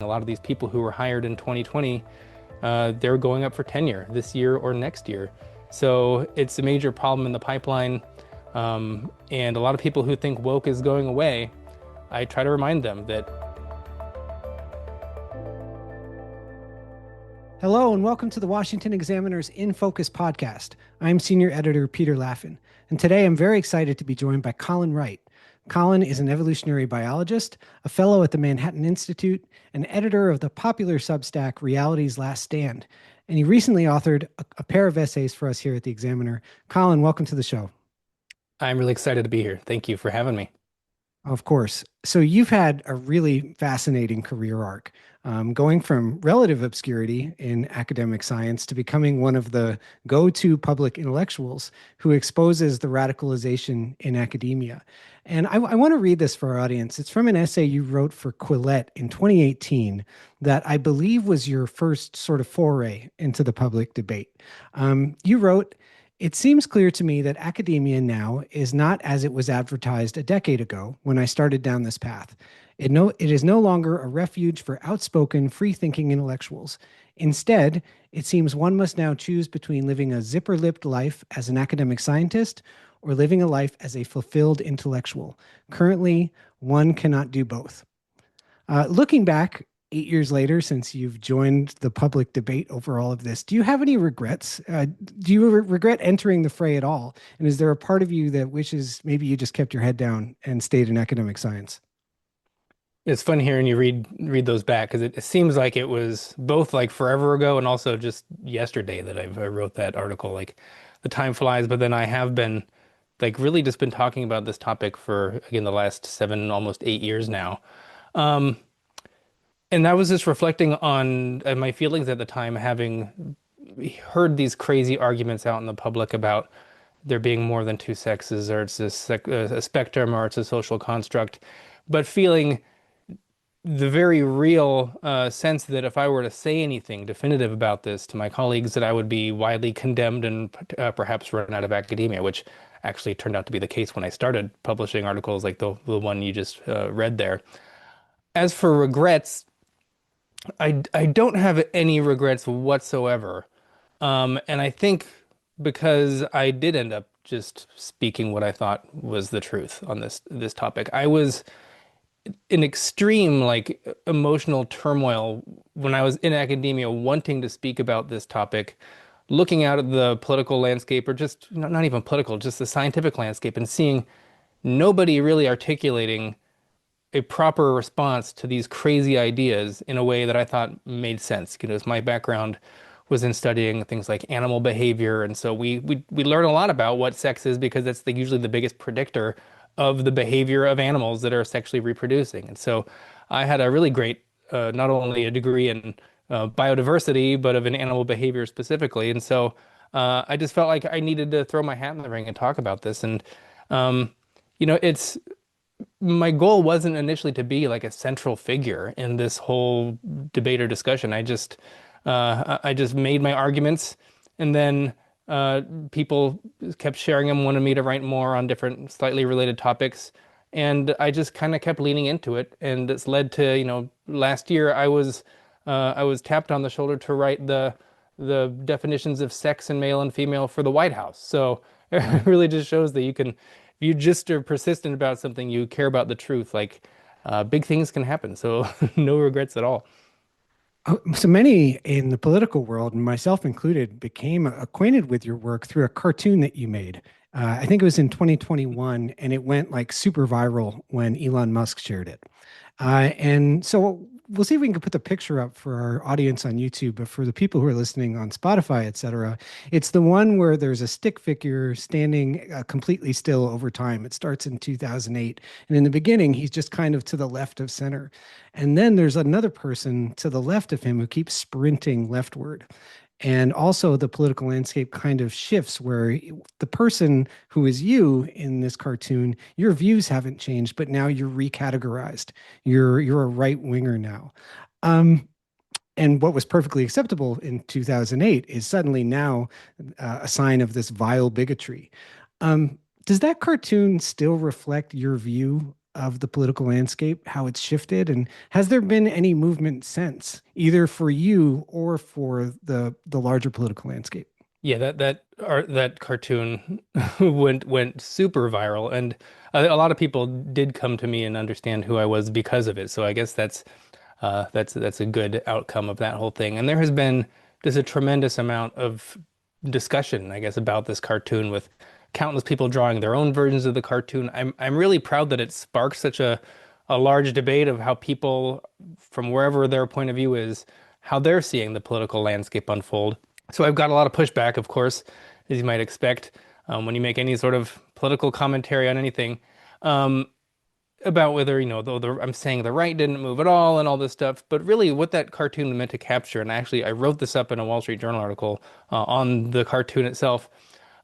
A lot of these people who were hired in 2020, they're going up for tenure this year or next year. So it's a major problem in the pipeline. And a lot of people who think woke is going away, I try to remind them that. Hello, and welcome to the Washington Examiner's In Focus podcast. I'm senior editor Peter Laffin, and today I'm very excited to be joined by Colin Wright. Colin is an evolutionary biologist, a fellow at the Manhattan Institute, and editor of the popular Substack Reality's Last Stand. And he recently authored a pair of essays for us here at the Examiner. Colin, welcome to the show. I'm really excited to be here. Thank you for having me. Of course. So you've had a really fascinating career arc, going from relative obscurity in academic science to becoming one of the go-to public intellectuals who exposes the radicalization in academia. And I want to read this for our audience. It's from an essay you wrote for Quillette in 2018 that I believe was your first sort of foray into the public debate. You wrote, "It seems clear to me that academia now is not as it was advertised a decade ago when I started down this path. It is no longer a refuge for outspoken, free-thinking intellectuals. Instead, it seems one must now choose between living a zipper-lipped life as an academic scientist or living a life as a fulfilled intellectual. Currently, one cannot do both." Looking back 8 years later, since you've joined the public debate over all of this, do you have any regrets? Do you regret entering the fray at all? And is there a part of you that wishes maybe you just kept your head down and stayed in academic science? It's fun hearing you read those back because it seems like it was both like forever ago and also just yesterday that I wrote that article. Like the time flies, but then I have been like really just been talking about this topic for again the last 7, almost 8 years now. Um, and I was just reflecting on my feelings at the time, having heard these crazy arguments out in the public about there being more than two sexes, or it's a spectrum, or it's a social construct, but feeling the very real sense that if I were to say anything definitive about this to my colleagues, that I would be widely condemned and perhaps run out of academia, which actually turned out to be the case when I started publishing articles like the one you just read there. As for regrets, I don't have any regrets whatsoever. And I think because I did end up just speaking what I thought was the truth on this topic. I was in extreme like emotional turmoil when I was in academia wanting to speak about this topic, looking out at the political landscape or just not even political, just the scientific landscape and seeing nobody really articulating a proper response to these crazy ideas in a way that I thought made sense. As my background was in studying things like animal behavior, and so we learn a lot about what sex is because that's usually the biggest predictor of the behavior of animals that are sexually reproducing. And so I had a really great, not only a degree in biodiversity, but of an animal behavior specifically. And so I just felt like I needed to throw my hat in the ring and talk about this. And um, it's my goal wasn't initially to be like a central figure in this whole debate or discussion. I just made my arguments, and then people kept sharing them, wanted me to write more on different slightly related topics, and I just kind of kept leaning into it, and it's led to, last year I was tapped on the shoulder to write the definitions of sex and male and female for the White House. So Wow. it really just shows that if you just are persistent about something, you care about the truth, like big things can happen. So no regrets at all. So many in the political world, and myself included, became acquainted with your work through a cartoon that you made. I think it was in 2021, and it went like super viral when Elon Musk shared it. And so we'll see if we can put the picture up for our audience on YouTube, but for the people who are listening on Spotify, etc., it's the one where there's a stick figure standing completely still over time. It starts in 2008, and in the beginning, he's just kind of to the left of center, and then there's another person to the left of him who keeps sprinting leftward. And also, the political landscape kind of shifts where the person who is you in this cartoon, your views haven't changed, but now you're recategorized. You're a right winger now. Um, and what was perfectly acceptable in 2008 is suddenly now a sign of this vile bigotry. Does that cartoon still reflect your view of the political landscape, how it's shifted, and has there been any movement since, either for you or for the larger political landscape? Yeah, that cartoon went super viral, and a lot of people did come to me and understand who I was because of it. So I guess that's a good outcome of that whole thing. And there has been just a tremendous amount of discussion, I guess, about this cartoon with countless people drawing their own versions of the cartoon. I'm really proud that it sparked such a large debate of how people from wherever their point of view is, how they're seeing the political landscape unfold. So I've got a lot of pushback, of course, as you might expect, when you make any sort of political commentary on anything. Um, about whether, I'm saying the right didn't move at all and all this stuff, but really what that cartoon meant to capture, and actually I wrote this up in a Wall Street Journal article on the cartoon itself.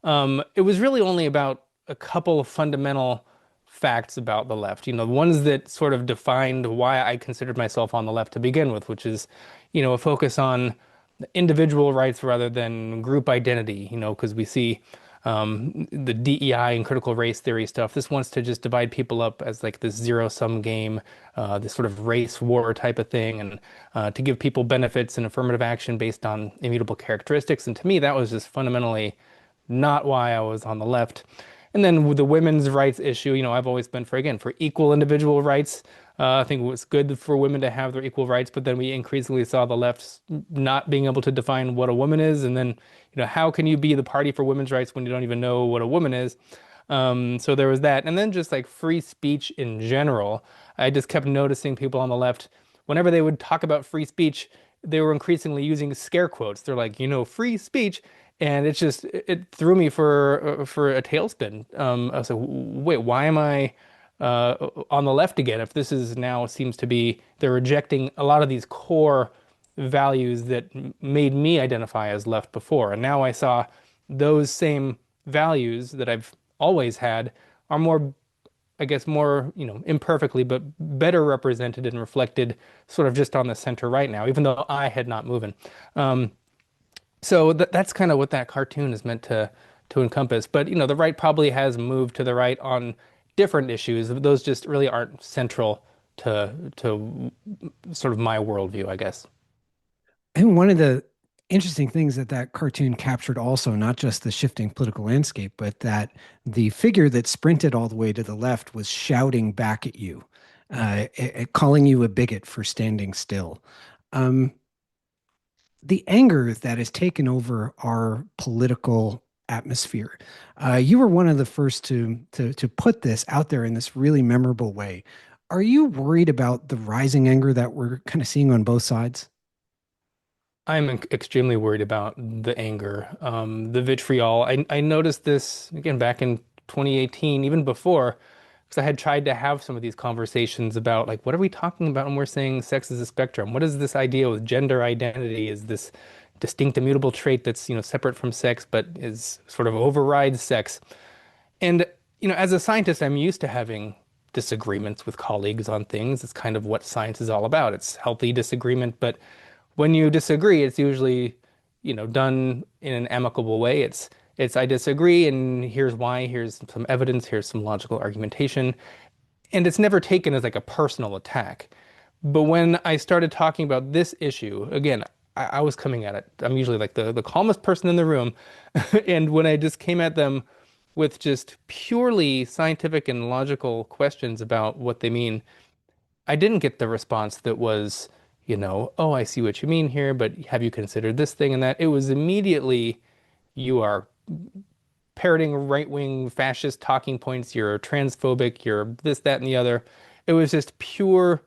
It was really only about a couple of fundamental facts about the left, ones that sort of defined why I considered myself on the left to begin with, which is, a focus on individual rights rather than group identity, because we see the DEI and critical race theory stuff. This wants to just divide people up as like this zero-sum game, this sort of race war type of thing, and to give people benefits and affirmative action based on immutable characteristics. And to me, that was just fundamentally not why I was on the left. And then with the women's rights issue, I've always been for, again, for equal individual rights. I think it was good for women to have their equal rights, but then we increasingly saw the left not being able to define what a woman is. And then, how can you be the party for women's rights when you don't even know what a woman is? So there was that. And then just like free speech in general, I just kept noticing people on the left, whenever they would talk about free speech, they were increasingly using scare quotes. They're like, free speech. And it threw me for a tailspin. I was like, wait, why am I on the left again? If this is now seems to be they're rejecting a lot of these core values that made me identify as left before, and now I saw those same values that I've always had are more, I guess, more, imperfectly, but better represented and reflected sort of just on the center right now, even though I had not moved. Um, so that's kind of what that cartoon is meant to encompass. But the right probably has moved to the right on different issues. Those just really aren't central to sort of my worldview, I guess. And one of the interesting things that that cartoon captured also, not just the shifting political landscape, but that the figure that sprinted all the way to the left was shouting back at you, calling you a bigot for standing still. Um, the anger that has taken over our political atmosphere. You were one of the first to put this out there in this really memorable way. Are you worried about the rising anger that we're kind of seeing on both sides? I'm extremely worried about the anger, the vitriol. I noticed this again back in 2018, even before, because I had tried to have some of these conversations about like, what are we talking about when we're saying sex is a spectrum? What is this idea with gender identity? Is this distinct immutable trait that's, separate from sex, but is sort of overrides sex? And, as a scientist, I'm used to having disagreements with colleagues on things. It's kind of what science is all about. It's healthy disagreement, but when you disagree, it's usually, done in an amicable way. It's I disagree, and here's why, here's some evidence, here's some logical argumentation. And it's never taken as like a personal attack. But when I started talking about this issue, again, I was coming at it. I'm usually like the calmest person in the room. And when I just came at them with just purely scientific and logical questions about what they mean, I didn't get the response that was, oh, I see what you mean here, but have you considered this thing and that? It was immediately, you are parroting right-wing fascist talking points, you're transphobic, you're this, that, and the other. It was just pure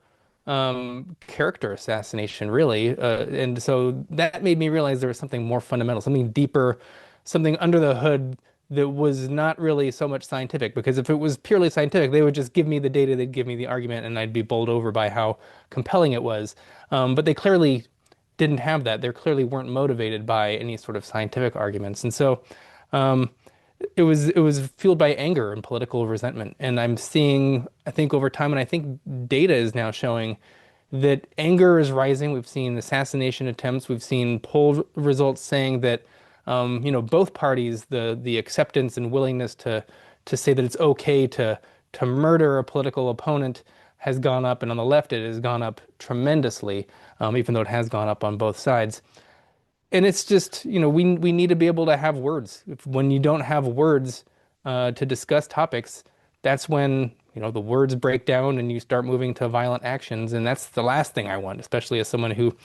character assassination, really. And so that made me realize there was something more fundamental, something deeper, something under the hood that was not really so much scientific. Because if it was purely scientific, they would just give me the data, they'd give me the argument, and I'd be bowled over by how compelling it was. But they clearly didn't have that. They clearly weren't motivated by any sort of scientific arguments. And so um, it was fueled by anger and political resentment. And I'm seeing, I think over time, and I think data is now showing that anger is rising. We've seen assassination attempts. We've seen poll results saying that both parties, the acceptance and willingness to say that it's okay to murder a political opponent has gone up, and on the left it has gone up tremendously, even though it has gone up on both sides. And it's just, we need to be able to have words. When you don't have words to discuss topics, that's when, the words break down and you start moving to violent actions. And that's the last thing I want, especially as someone who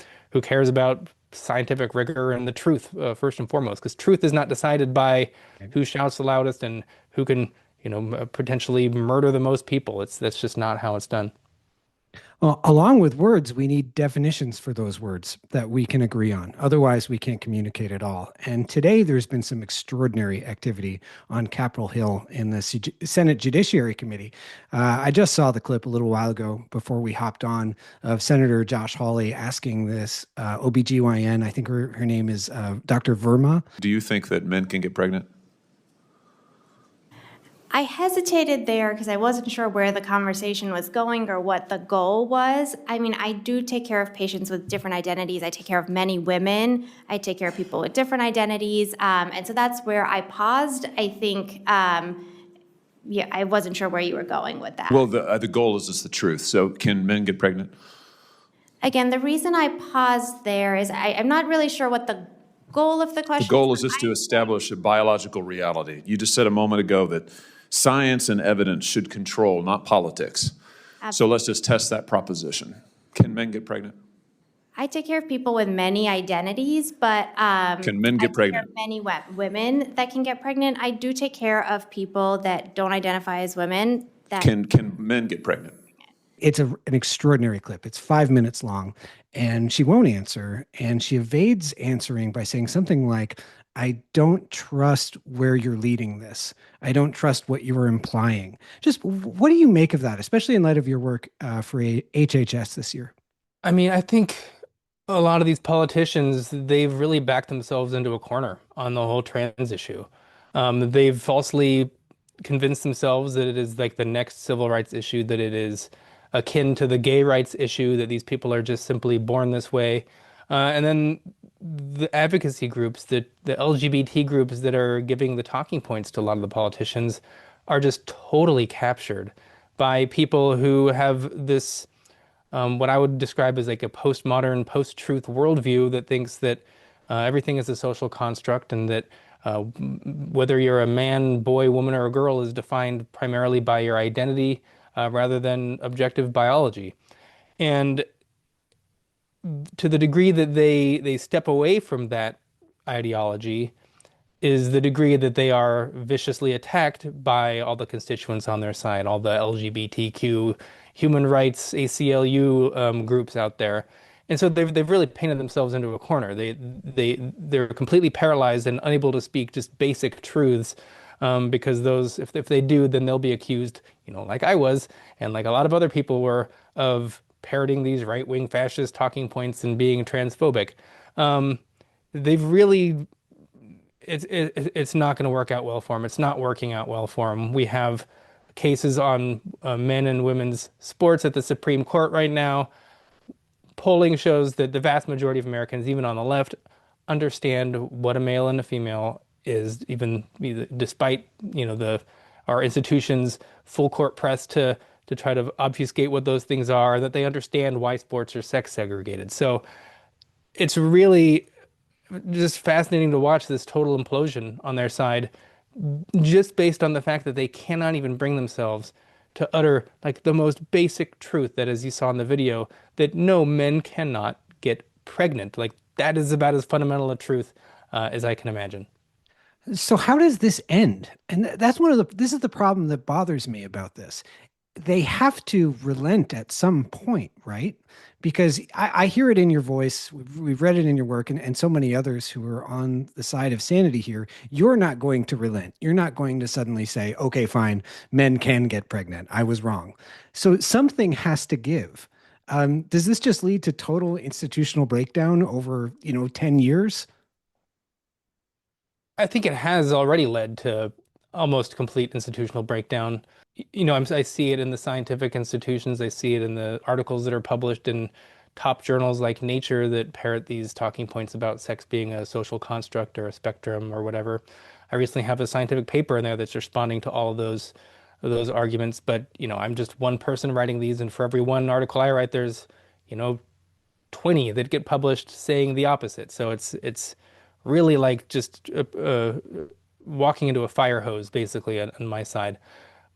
cares about scientific rigor and the truth first and foremost, because truth is not decided by who shouts the loudest and who can, potentially murder the most people. That's just not how it's done. Well, along with words, we need definitions for those words that we can agree on. Otherwise, we can't communicate at all. And today, there's been some extraordinary activity on Capitol Hill in the Senate Judiciary Committee. I just saw the clip a little while ago before we hopped on of Senator Josh Hawley asking this OBGYN, I think her name is Dr. Verma. Do you think that men can get pregnant? I hesitated there because I wasn't sure where the conversation was going or what the goal was. I mean, I do take care of patients with different identities. I take care of many women. I take care of people with different identities. And so that's where I paused. I think, yeah, I wasn't sure where you were going with that. Well, the goal is just the truth. So can men get pregnant? Again, the reason I paused there is I'm not really sure what the goal of the question is. The goal is just to establish a biological reality. You just said a moment ago that science and evidence should control, not politics. Absolutely. So let's just test that proposition. Can men get pregnant? I take care of people with many identities, but Can men get pregnant? there are many women that can get pregnant. I do take care of people that don't identify as women. Can men get pregnant? It's an extraordinary clip. It's 5 minutes long, and she won't answer. And she evades answering by saying something like, I don't trust where you're leading this. I don't trust what you were implying. Just what do you make of that, especially in light of your work for HHS this year? I mean, I think a lot of these politicians, they've really backed themselves into a corner on the whole trans issue. They've falsely convinced themselves that it is like the next civil rights issue, that it is akin to the gay rights issue, that these people are just simply born this way. And then the advocacy groups, the LGBT groups that are giving the talking points to a lot of the politicians are just totally captured by people who have this, what I would describe as like a postmodern, post-truth worldview that thinks that everything is a social construct and that whether you're a man, boy, woman, or a girl is defined primarily by your identity rather than objective biology. And to the degree that they step away from that ideology is the degree that they are viciously attacked by all the constituents on their side, all the LGBTQ, human rights, ACLU groups out there. And so they've really painted themselves into a corner. They're completely paralyzed and unable to speak just basic truths because those, if they do, then they'll be accused, like I was, and like a lot of other people were, of parroting these right-wing fascist talking points and being transphobic. They've really, it's not going to work out well for them. It's not working out well for them. We have cases on men and women's sports at the Supreme Court right now. Polling shows that the vast majority of Americans, even on the left, understand what a male and a female is, even despite our institutions' full court press to try to obfuscate what those things are, that they understand why sports are sex segregated. So it's really just fascinating to watch this total implosion on their side, just based on the fact that they cannot even bring themselves to utter like the most basic truth that, as you saw in the video, that no, men cannot get pregnant. Like that is about as fundamental a truth as I can imagine. So how does this end? And this is the problem that bothers me about this. They have to relent at some point, right? Because I hear it in your voice. We've read it in your work, and so many others who are on the side of sanity here. You're not going to relent. You're not going to suddenly say, okay, fine, men can get pregnant. I was wrong. So something has to give. Does this just lead to total institutional breakdown over, 10 years? I think it has already led to almost complete institutional breakdown. I see it in the scientific institutions. I see it in the articles that are published in top journals like Nature that parrot these talking points about sex being a social construct or a spectrum or whatever. I recently have a scientific paper in there that's responding to all of those those arguments. But, I'm just one person writing these, and for every one article I write, there's, you know, 20 that get published saying the opposite. So it's really like just walking into a fire hose, basically, on my side.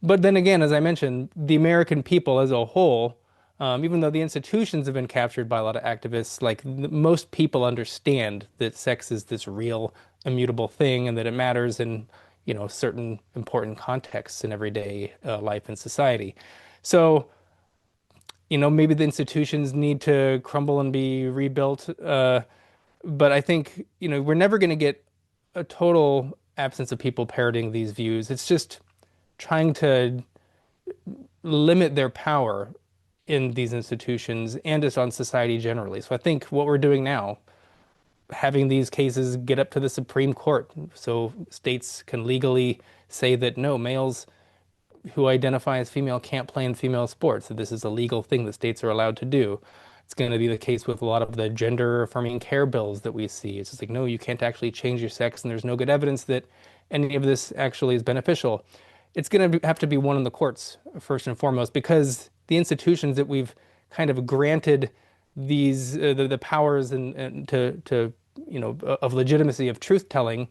But then again, as I mentioned, the American people as a whole, even though the institutions have been captured by a lot of activists, like most people understand that sex is this real, immutable thing and that it matters in, certain important contexts in everyday life and society. So, maybe the institutions need to crumble and be rebuilt. But I think, we're never going to get a total absence of people parroting these views. It's just trying to limit their power in these institutions and just on society generally. So I think what we're doing now, having these cases get up to the Supreme Court so states can legally say that no, males who identify as female can't play in female sports, that this is a legal thing that states are allowed to do. It's going to be the case with a lot of the gender affirming care bills that we see. It's just like, no, you can't actually change your sex, and there's no good evidence that any of this actually is beneficial. It's going to have to be won in the courts, first and foremost, because the institutions that we've kind of granted these the powers and to of legitimacy of truth telling,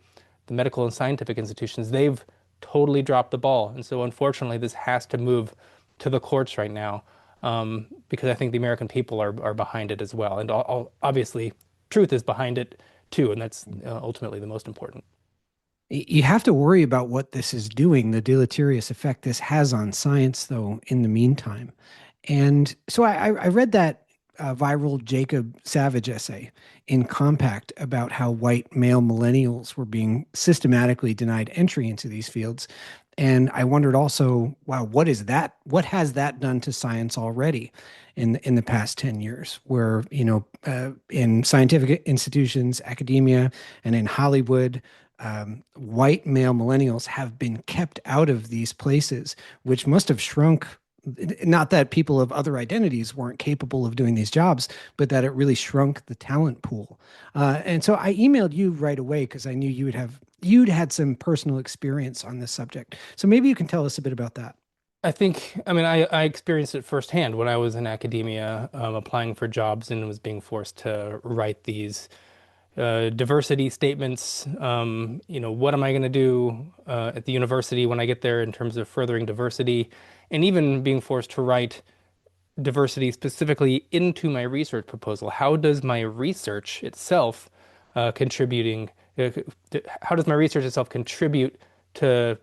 the medical and scientific institutions, they've totally dropped the ball. And so unfortunately, this has to move to the courts right now, because I think the American people are behind it as well. And obviously, truth is behind it too, and that's ultimately the most important. You have to worry about what this is doing, the deleterious effect this has on science, though, in the meantime. And so I read that viral Jacob Savage essay in Compact about how white male millennials were being systematically denied entry into these fields. And I wondered also, wow, what is that? What has that done to science already in the past 10 years, where, in scientific institutions, academia, and in Hollywood, white male millennials have been kept out of these places, which must have shrunk. Not that people of other identities weren't capable of doing these jobs, but that it really shrunk the talent pool. And so I emailed you right away because I knew you'd had some personal experience on this subject. So maybe you can tell us a bit about that. I experienced it firsthand when I was in academia, applying for jobs and was being forced to write these diversity statements. What am I going to do at the university when I get there in terms of furthering diversity, and even being forced to write diversity specifically into my research proposal. How does my research itself contributing? How does my research itself contribute to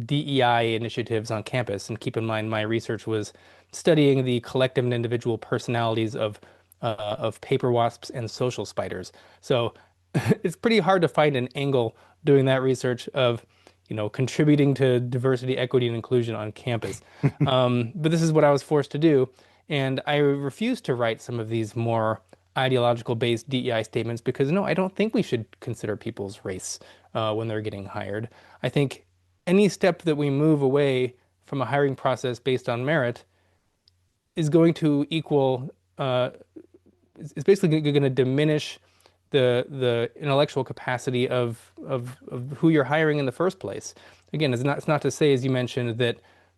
DEI initiatives on campus? And keep in mind, my research was studying the collective and individual personalities of paper wasps and social spiders. So it's pretty hard to find an angle doing that research of, contributing to diversity, equity, and inclusion on campus. But this is what I was forced to do. And I refused to write some of these more ideological based DEI statements because no, I don't think we should consider people's race when they're getting hired. I think any step that we move away from a hiring process based on merit is going to equal is basically going to diminish the intellectual capacity of who you're hiring in the first place. Again, it's not to say, as you mentioned, that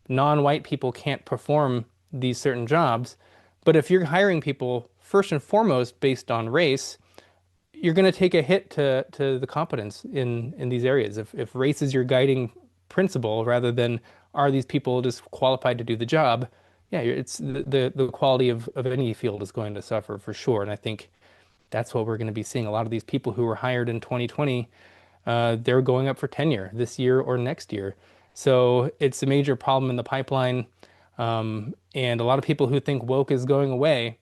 non-white people can't perform these certain jobs, but if you're hiring people first and foremost based on race, you're going to take a hit to the competence in these areas. If race is your guiding principle rather than are these people just qualified to do the job, yeah, it's the quality of any field is going to suffer for sure. And I think that's what we're going to be seeing. A lot of these people who were hired in 2020, they're going up for tenure this year or next year. So it's a major problem in the pipeline. And a lot of people who think woke is going away,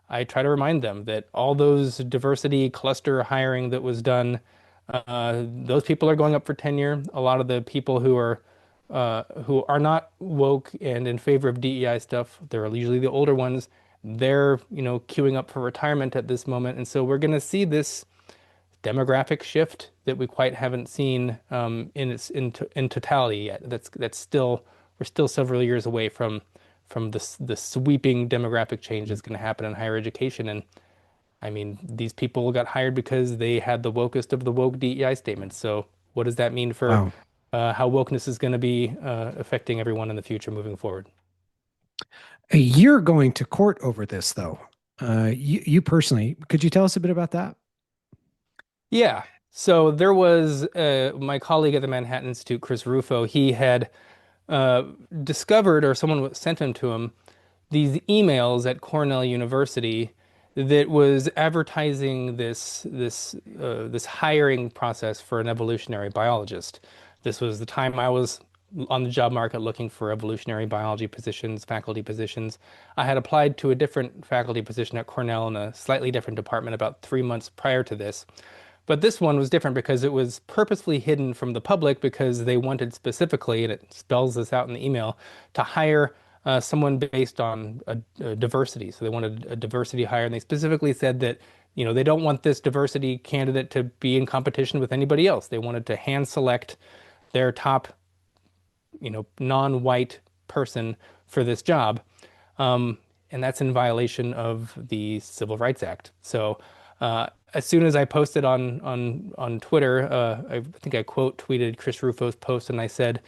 I try to remind them that all those diversity cluster hiring that was done, those people are going up for tenure. A lot of the people who are not woke and in favor of DEI stuff, they're usually the older ones. They're, queuing up for retirement at this moment. And so we're going to see this demographic shift that we quite haven't seen in totality yet. We're still several years away from the sweeping demographic change that's going to happen in higher education. And I mean, these people got hired because they had the wokest of the woke DEI statements. So what does that mean for Wow. how wokeness is going to be affecting everyone in the future moving forward. You're going to court over this, though. You personally, could you tell us a bit about that? Yeah. So there was my colleague at the Manhattan Institute, Chris Rufo. He had uh, discovered, or someone sent him to him, these emails at Cornell University that was advertising this hiring process for an evolutionary biologist. This was the time I was on the job market looking for evolutionary biology positions, faculty positions. I had applied to a different faculty position at Cornell in a slightly different department about 3 months prior to this. But this one was different because it was purposefully hidden from the public because they wanted specifically, and it spells this out in the email, to hire someone based on a diversity. So they wanted a diversity hire, and they specifically said that, they don't want this diversity candidate to be in competition with anybody else. They wanted to hand select their top, non-white person for this job. And that's in violation of the Civil Rights Act. So as soon as I posted on Twitter, I think I quote tweeted Chris Rufo's post, and I said,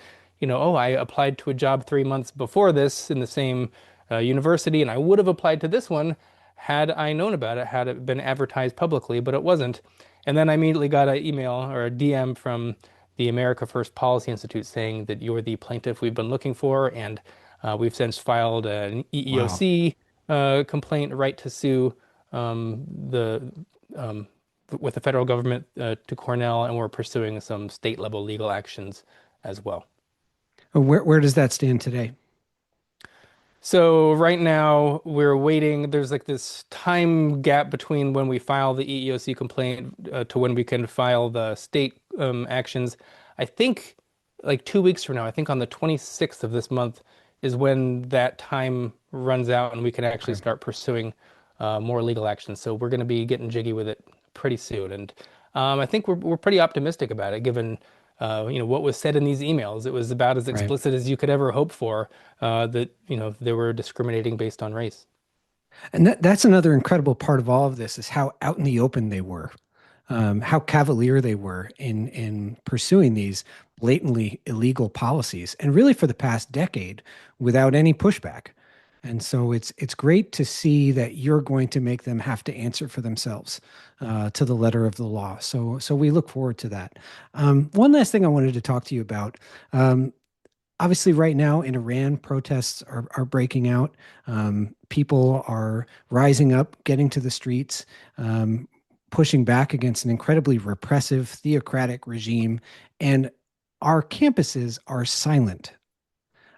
oh, I applied to a job 3 months before this in the same university, and I would have applied to this one had I known about it, had it been advertised publicly, but it wasn't. And then I immediately got an email or a DM from the America First Policy Institute saying that you're the plaintiff we've been looking for, and we've since filed an Wow. EEOC complaint, right to sue the um, with the federal government to Cornell, and we're pursuing some state level legal actions as well. Where does that stand today? So right now we're waiting. There's like this time gap between when we file the EEOC complaint to when we can file the state actions. I think like 2 weeks from now, I think on the 26th of this month is when that time runs out and we can actually Okay. start pursuing more legal action. So we're going to be getting jiggy with it pretty soon. And I think we're pretty optimistic about it, given what was said in these emails. It was about as Right. explicit as you could ever hope for, that they were discriminating based on race. And that's another incredible part of all of this is how out in the open they were, how cavalier they were in pursuing these blatantly illegal policies, and really for the past decade without any pushback. And so it's great to see that you're going to make them have to answer for themselves to the letter of the law. So we look forward to that. One last thing I wanted to talk to you about. Obviously, right now in Iran, protests are breaking out. People are rising up, getting to the streets, pushing back against an incredibly repressive, theocratic regime. And our campuses are silent.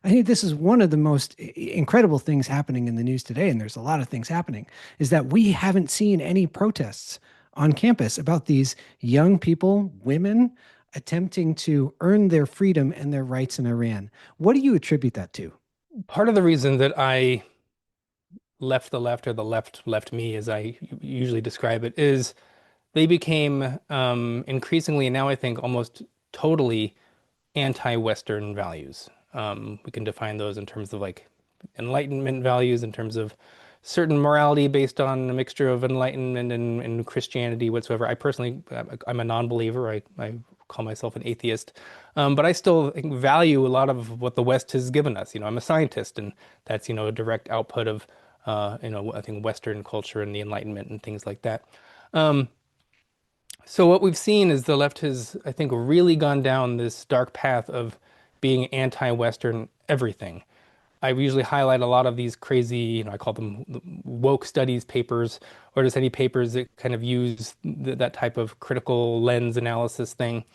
I think this is one of the most incredible things happening in the news today, and there's a lot of things happening, is that we haven't seen any protests on campus about these young people, women, attempting to earn their freedom and their rights in Iran. What do you attribute that to? Part of the reason that I left the left, or the left left me, as I usually describe it, is they became increasingly, now I think almost totally anti-Western values. We can define those in terms of like Enlightenment values, in terms of certain morality based on a mixture of Enlightenment and Christianity whatsoever. I personally, I'm a non-believer. I call myself an atheist, but I still value a lot of what the West has given us. I'm a scientist, and that's a direct output of I think Western culture and the Enlightenment and things like that. Um, so what we've seen is the left has, I think, really gone down this dark path of being anti-Western everything. I usually highlight a lot of these crazy, I call them woke studies papers, or just any papers that kind of use that type of critical lens analysis thing.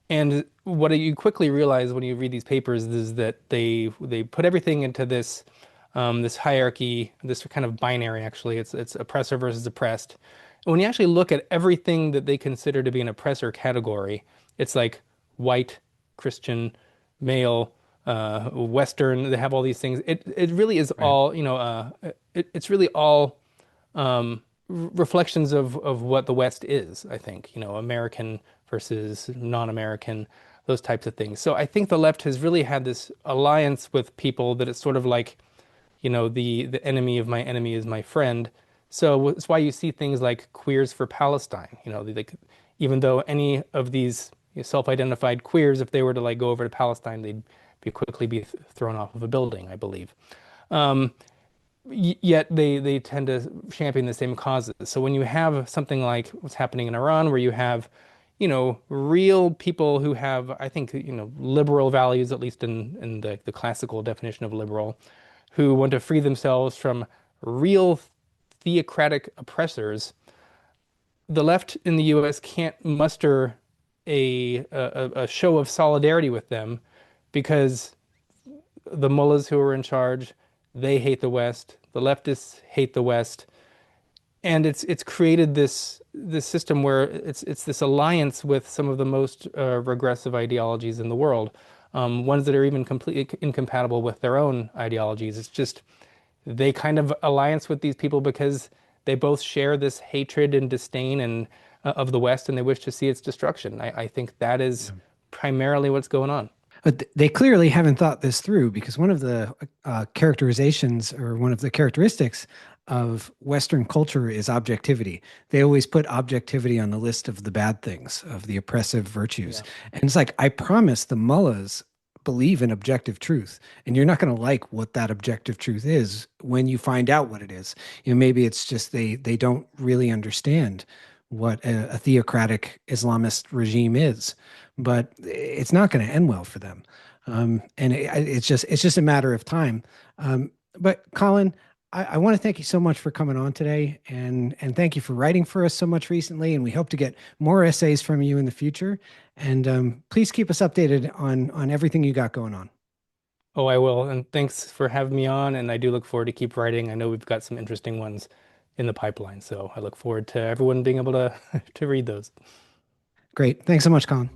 And what you quickly realize when you read these papers is that they put everything into this hierarchy, this kind of binary. Actually, it's oppressor versus oppressed. And when you actually look at everything that they consider to be an oppressor category, it's like white, Christian, male, Western. They have all these things. It really is Right. all, it's really all reflections of what the West is, I think, American versus non-American, those types of things. So I think the left has really had this alliance with people that it's sort of like, the enemy of my enemy is my friend. So it's why you see things like Queers for Palestine, like even though any of these, self-identified queers, if they were to like go over to Palestine, they'd be quickly be thrown off of a building, I believe. Um, Yet they tend to champion the same causes. So when you have something like what's happening in Iran, where you have, real people who have, I think, liberal values, at least in the classical definition of liberal, who want to free themselves from real theocratic oppressors, the left in the US can't muster a show of solidarity with them because the mullahs who are in charge, they hate the West. The leftists hate the West, and it's created this system where it's this alliance with some of the most regressive ideologies in the world, ones that are even completely incompatible with their own ideologies. It's just they kind of alliance with these people because they both share this hatred and disdain and of the West, and they wish to see its destruction. I think that is primarily what's going on. But they clearly haven't thought this through because one of the characterizations or one of the characteristics of Western culture is objectivity. They always put objectivity on the list of the bad things, of the oppressive virtues. Yeah. And it's like, I promise the mullahs believe in objective truth. And you're not going to like what that objective truth is when you find out what it is. Maybe it's just they don't really understand what a theocratic Islamist regime is, but it's not going to end well for them. And it's just a matter of time. But Colin, I want to thank you so much for coming on today, and thank you for writing for us so much recently. And we hope to get more essays from you in the future. And please keep us updated on everything you got going on. Oh, I will. And thanks for having me on. And I do look forward to keep writing. I know we've got some interesting ones in the pipeline. So I look forward to everyone being able to to read those. Great. Thanks so much, Colin.